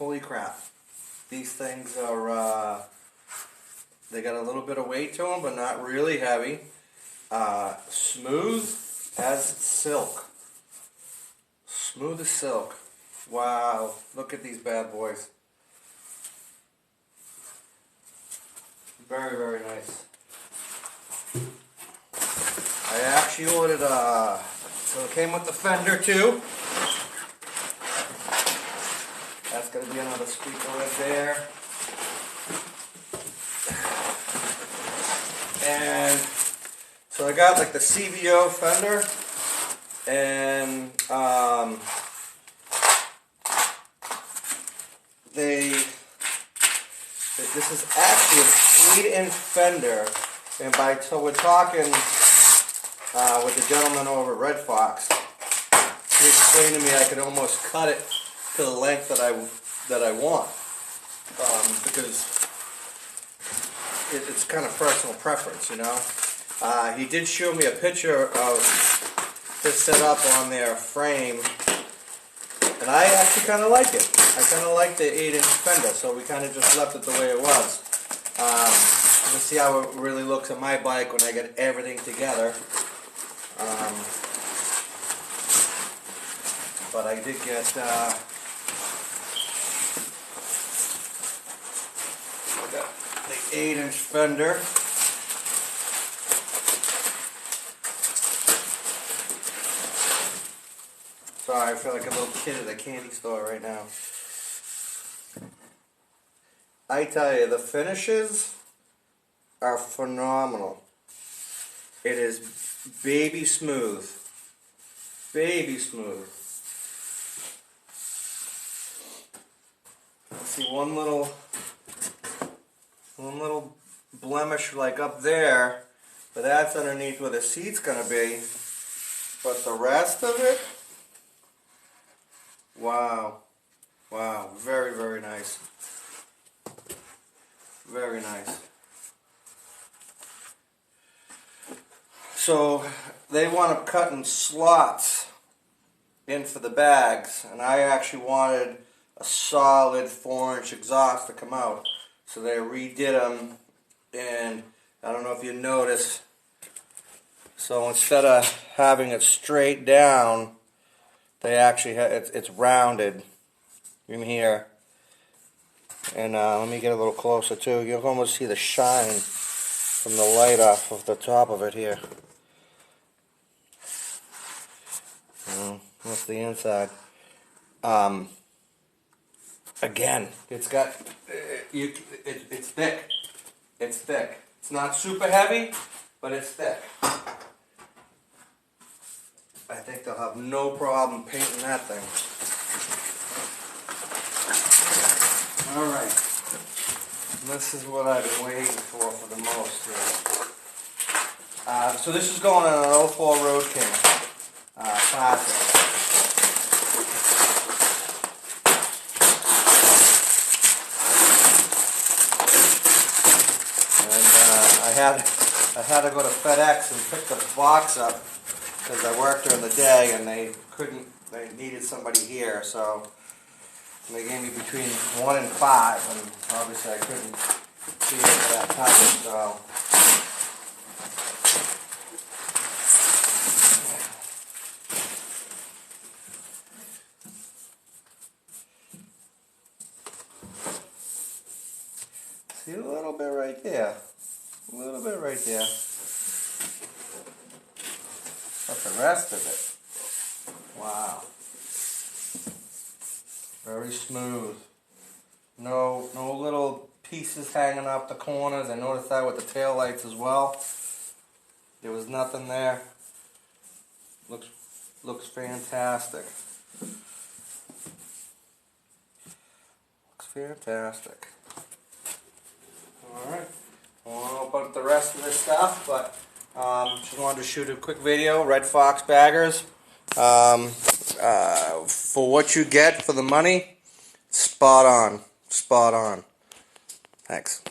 holy crap. These things are, they got a little bit of weight to them, but not really heavy. Smooth as silk. Smooth as silk. Wow, look at these bad boys. Very, very nice. I actually ordered, so it came with the fender too. That's going to be another speaker right there. And so I got like the CVO fender, and this is actually an 8-inch fender, and so we're talking with the gentleman over at Red Fox. He explained to me I could almost cut it to the length that I want, because it's kind of personal preference, you know. He did show me a picture of this set up on their frame, and I actually kind of like it. I kind of like the 8-inch fender, so we kind of just left it the way it was. We'll see how it really looks on my bike when I get everything together. But I did get the 8-inch fender. Sorry, I feel like a little kid at a candy store right now. I tell you, the finishes are phenomenal. It is baby smooth. Baby smooth. I see one little blemish like up there, but that's underneath where the seat's gonna be. But the rest of it, wow. Wow, very, very nice. Very nice. So they want to cut in slots in for the bags, and I actually wanted a solid 4-inch exhaust to come out. So they redid them, and I don't know if you noticed, so instead of having it straight down, they actually it's rounded in here. And let me get a little closer too. You'll almost see the shine from the light off of the top of it here. That's the inside. Again, it's got it's thick. It's thick. It's not super heavy, but it's thick. I think they'll have no problem painting that thing. Alright, this is what I've been waiting for the most here. So this is going on an 04 Road King Classic. And I had to go to FedEx and pick the box up because I worked during the day and they needed somebody here, so they gave me between 1 and 5, and obviously I couldn't see it at that time, so. See a little bit right there. A little bit right there. But the rest of it, wow. Very smooth. No little pieces hanging off the corners. I noticed that with the tail lights as well. There was nothing there. Looks fantastic. Looks fantastic. Alright. I won't open up the rest of this stuff, but just wanted to shoot a quick video. Red Fox baggers. For what you get for the money, spot on. Spot on. Thanks.